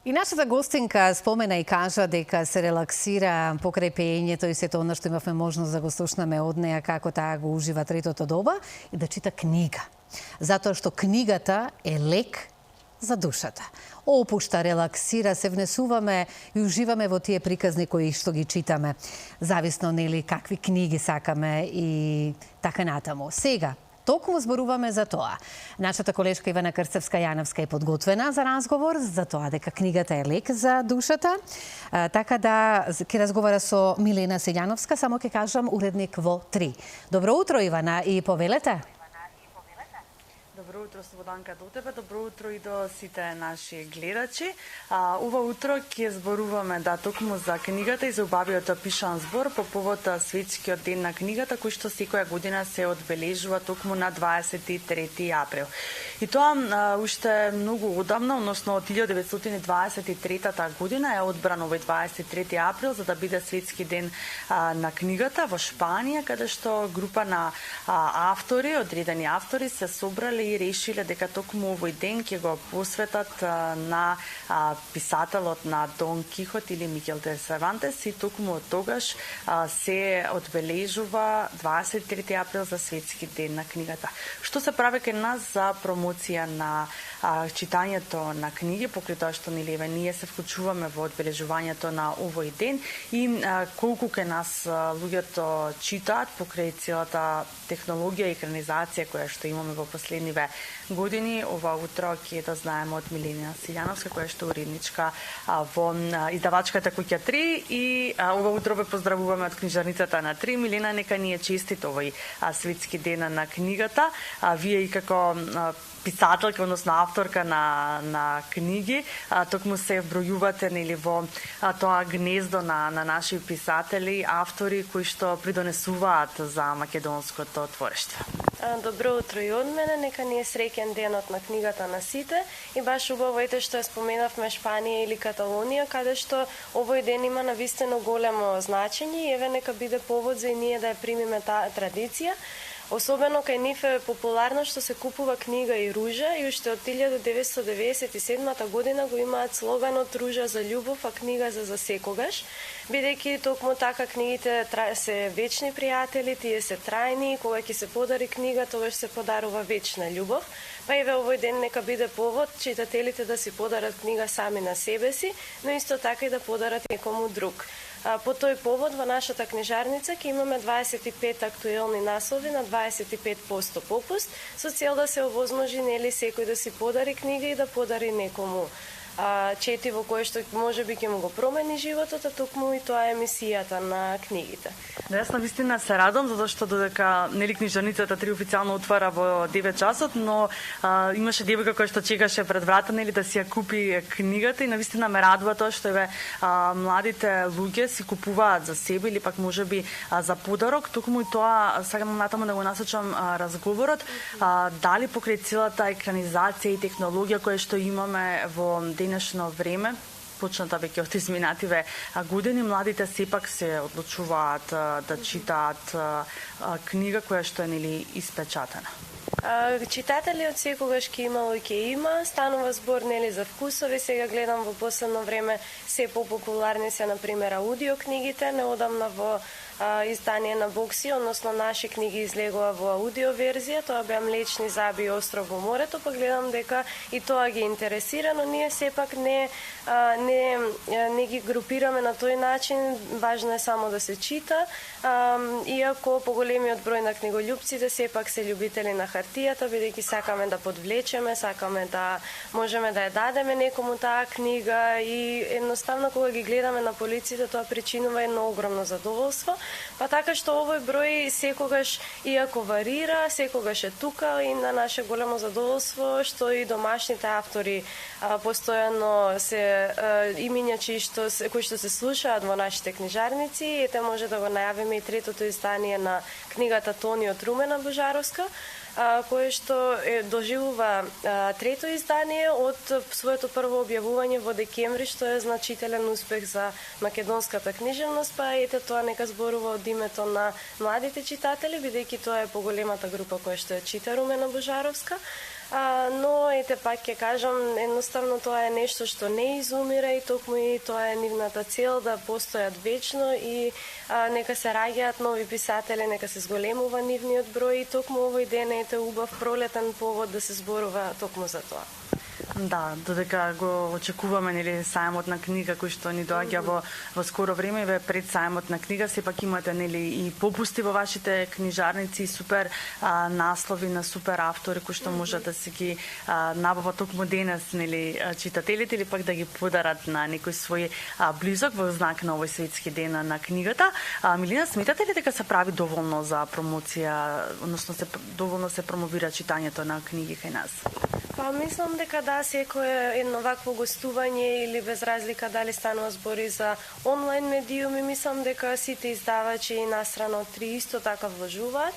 И нашата гостинка спомена и кажа дека се релаксира покрај пеењето и сето она што имавме можност да го слушнеме од неа како таа го ужива третото доба и да чита книга. Затоа што книгата е лек за душата. Опушта, релаксира, се внесуваме и уживаме во тие приказни кои што ги читаме. Зависно нели какви книги сакаме и така натаму. Сега токму зборуваме за тоа. Нашата колешка Ивана Крстевска-Јановска е подготвена за разговор, за тоа дека книгата е лек за душата. Така да ќе разговара со Милена Силјановска, само ќе кажам уредник во 3. Добро утро, Ивана, и повелете. Добро утро, Слободанка, до тебе. Добро утро и до сите наши гледачи. Ова утро ќе зборуваме токму за книгата и за убавиот пишан збор по повод светскиот ден на книгата, кој што секоја година се одбележува токму на 23 април. И тоа уште многу одамна, односно од 1923 година е одбран овој 23 април за да биде светски ден на книгата во Шпанија, каде што група на автори, одредени автори се собрале и решиле дека токму овој ден ќе го посветат на писателот на Дон Кихот или Мигел де Сервантес и токму од тогаш се одбележува 23 април за светски ден на книгата. Што се прави кај нас за промоција на читањето на книги, покрај тоа што ние се вклучуваме во одбележувањето на овој ден и колку кај нас луѓето читаат покрај целата технологија и екранизација која што имаме во последниве години. Ова утро ќе да знаеме од Милена Силјановска, која што е уредничка во издавачката Куќа 3 и ова утро ве поздравуваме од книжарницата на 3. Милена, нека ни е честит овој светски ден на книгата. Вие и како писателка, односно авторка на книги, токму се вбројувате нели во тоа гнездо на наши писатели, автори кои што придонесуваат за македонското творештво. Добро утро и од мене, нека ни е среќен денот на книгата на сите и баш убаво ете што споменавме Шпанија или Каталонија, каде што овој ден има навистина големо значење и еве нека биде повод за и ние да ја примиме таа традиција. Особено кај нив е популарно што се купува книга и ружа и уште од 1997 година го имаат слоганот "Ружа за љубов, а книга за засекогаш", бидејќи токму така книгите се вечни пријатели, тие се трајни, кога ќе се подари книга, тогаш се подарува вечна љубов. Па еве овој ден нека биде повод читателите да си подарат книга сами на себе си, но исто така и да подарат некому друг. По тој повод во нашата книжарница ќе имаме 25 актуелни наслови на 25% попуст, со цел да се овозможи нели секој да си подари книга и да подари некому четиво кое што можеби ќе му го промени животот, а токму и тоа е мисијата на книгите. Да, јас навистина се радам, затоа што додека нели книжарницата 3 официјално отвара во 9 часот, но имаше девојка која што чекаше пред врата нели да си ја купи книгата и навистина ме радува тоа што еве младите луѓе си купуваат за себе или пак можеби за подарок, токму и тоа сакам натаму да го насочам разговорот, дали покрај целата екранизација и технологија која што имаме во денешно време, почната веќе од изминативе години, младите сепак се одлучуваат да читаат книга која што е нели испечатена. Читатели од секогаш ќе имало и ќе има, станува збор нели за вкусови, сега гледам во последно време се популарни се на пример аудио книгите, неодамна во издание на Бокси, односно наши книги излегува во аудио верзија, тоа беа Млечни заби и Остров во морето, па гледам дека и тоа ги интересира, но ние сепак не ги групираме на тој начин, важно е само да се чита, иако поголемиот број на книголюбците сепак се љубители на хартијата, бидејќи сакаме да подвлечеме, сакаме да можеме да ја дадеме некому таа книга и едноставно кога ги гледаме на полиците тоа причинува едно огромно задоволство. Па така што овој број секогаш, иако варира, секогаш е тука и на наше големо задоволство што и домашните автори постојано се имињачи кои што се слушаат во нашите книжарници. Ете може да го најавиме и третото издание на книгата Тони од Румена Божаровска, кое што доживува трето издание од своето прво објавување во декември, што е значителен успех за македонската книжевност, па ете тоа нека зборува од името на младите читатели, бидејќи тоа е поголемата група која што ја чита Румена Божаровска. но ете пак ќе кажам, едноставно тоа е нешто што не изумира и токму и тоа е нивната цел да постојат вечно и нека се раѓаат нови писатели, нека се зголемува нивниот број и токму овој ден ете убав пролетен повод да се зборува токму за тоа. Да, додека го очекуваме нели сајмот на книга кој што ни доаѓа во скоро време, пред сајмот на книга сепак имате нели и попусти во вашите книжарници, супер наслови на супер автори кои што може да се ги набават токму денес нели читателите или пак да ги подарат на некој свој близок во знак на овој светски ден на книгата. Милина, сметате ли дека се прави доволно за промоција, односно доволно се промовира читањето на книги кај нас? Па мислам дека да, секое едно вакво гостување или без разлика дали станува збори за онлайн медиуми, мислам дека сите издавачи и настрана од 3 исто така вложуваат.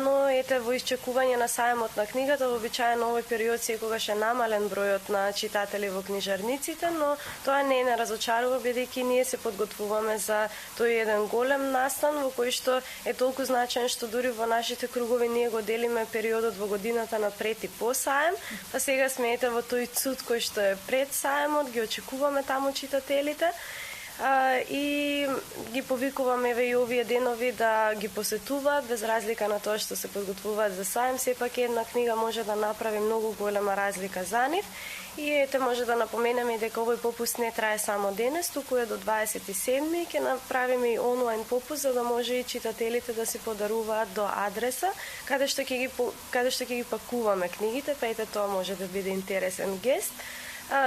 Но ете во исчекување на сајмот на книгата, вообичаено овој период секогаш е намален бројот на читатели во книжарниците, но тоа не е разочарува бидејќи ние се подготвуваме за тој еден голем настан во кој што е толку значаен што дури во нашите кругови ние го делиме периодот во годината на пред и по сајм, па сега сме ете во тој цуд кој што е пред сајмот, ги очекуваме таму читателите. И ги повикуваме и овие денови да ги посетуваат, без разлика на тоа што се подготвуваат за сајм, сепак една книга може да направи многу голема разлика за нив. И ете може да напоменеме дека овој попуст не трае само денес, туку е до 27-ми, ќе направиме и онлайн попуст за да може и читателите да се подаруваат до адреса каде што ќе ги пакуваме книгите, па ете тоа може да биде интересен гест.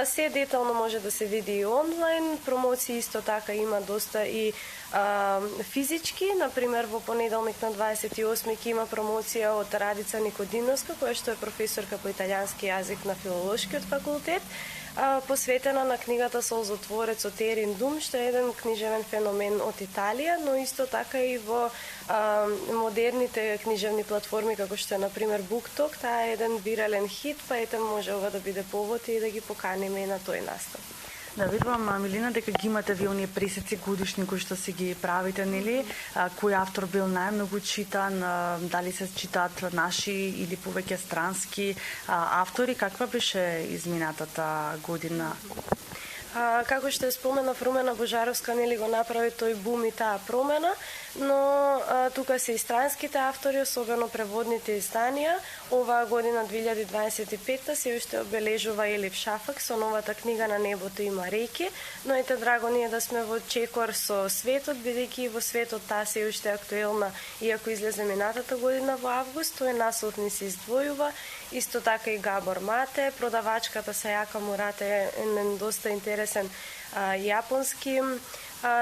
Се детално може да се види и онлайн, промоции исто така има доста и физички, например во понеделник на 28 ќе има промоција од Радица Никодиновска, која што е професорка по италијански јазик на Филолошкиот факултет, посветена на книгата Солзотворец од Ерин Дум, што е еден книжевен феномен од Италија, но исто така и во модерните книжевни платформи како што е например BookTok, таа е еден вирален хит, па ете може ова да биде повод и да ги поканиме и на тој настан. Да, видувам, Милина, дека ги имате ви оние пресеци годишни кои што си ги правите, нели? Кој автор бил најмногу читан, дали се читаат наши или повеќе странски автори, каква беше изминатата година? Како што е споменав, Румена Божаровска нели го направи тој бум и таа промена, но тука се и странските автори, особено преводните изданија. Оваа година 2025 се уште обележува Елиф Шафак со новата книга На небото има реки, но ете драго ни е да сме во чекор со светот, бидејќи во светот таа се уште актуелна, иако излезе минатата година во август, тој наслов ни се издвојува. Исто така и Габор Мате, продавачката Сајака Мурате е еден доста интересен јапонски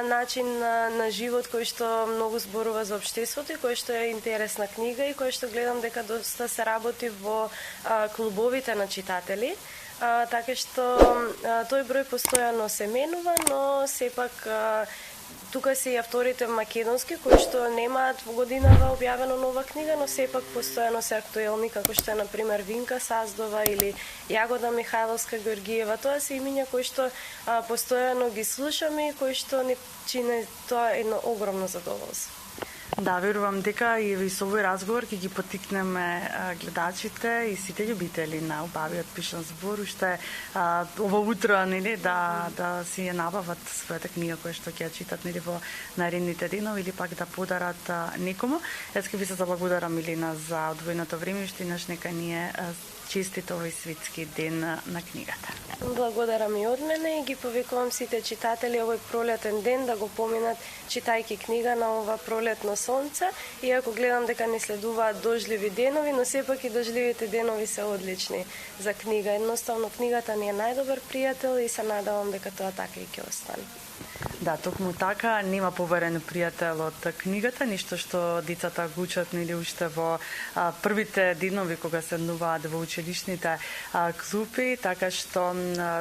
начин на живот кој што многу зборува за општеството и кој што е интересна книга и кој што гледам дека доста се работи во клубовите на читатели. Така што тој број постојано се менува, но сепак тука се и авторите македонски кои што немаат во годинава објавено нова книга, но сепак постојано се актуелни, како што е например Винка Саздова или Јагода Михајловска Георгиева. Тоа се имиња кои што постојано ги слушаме и кои што ни чини тоа едно огромно задоволство. Да, верувам дека и со овој разговор ќе ги поттикнеме гледачите и сите љубители на убавиот пишан збор уште ова утро, нели, да си ја набават својата книга која што ќе ја читат, нели, во наредните денови или пак да подарат некому. Јас ќе ви се заблагодарам, Милина, за одвоеното време, уште еднаш нека ни е честит овој светски ден на книгата. Благодарам и од мене и ги повикувам сите читатели овој пролетен ден да го поминат читајќи книга на ова пролетно сонце. Иако гледам дека не следуваат дожливи денови, но сепак и дожливите денови се одлични за книга. Едноставно книгата ни е најдобар пријател и се надевам дека тоа така и ќе остане. Да, токму така, нема поверен пријател од книгата, ништо што децата го учат нели уште во првите денови кога се седнуваат во училишните клупи, така што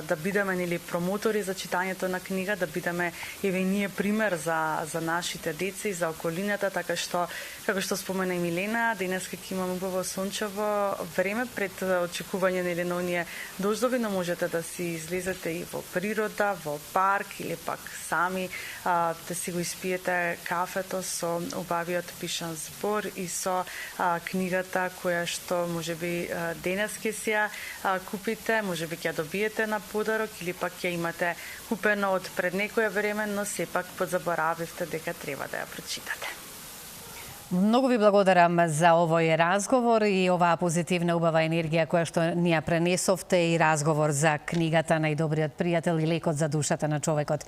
да бидеме нели промотори за читањето на книга, да бидеме еве ние пример за нашите деца и за околината, така што како што спомена и Милена, денеска ќе имаме убаво сончево време пред очекување нели на оние дождови, но можете да си излезете и во природа, во парк или пак сами да си го испиете кафето со убавиот пишан збор и со книгата која што можеби денес ќе си ја купите, можеби ќе ја добиете на подарок или пак ќе имате купено од пред некое време, но сепак подзаборавивте дека треба да ја прочитате. Многу ви благодарам за овој разговор и оваа позитивна убава енергија која што ни ја пренесовте и разговор за книгата Најдобриот пријател и лекот за душата на човекот.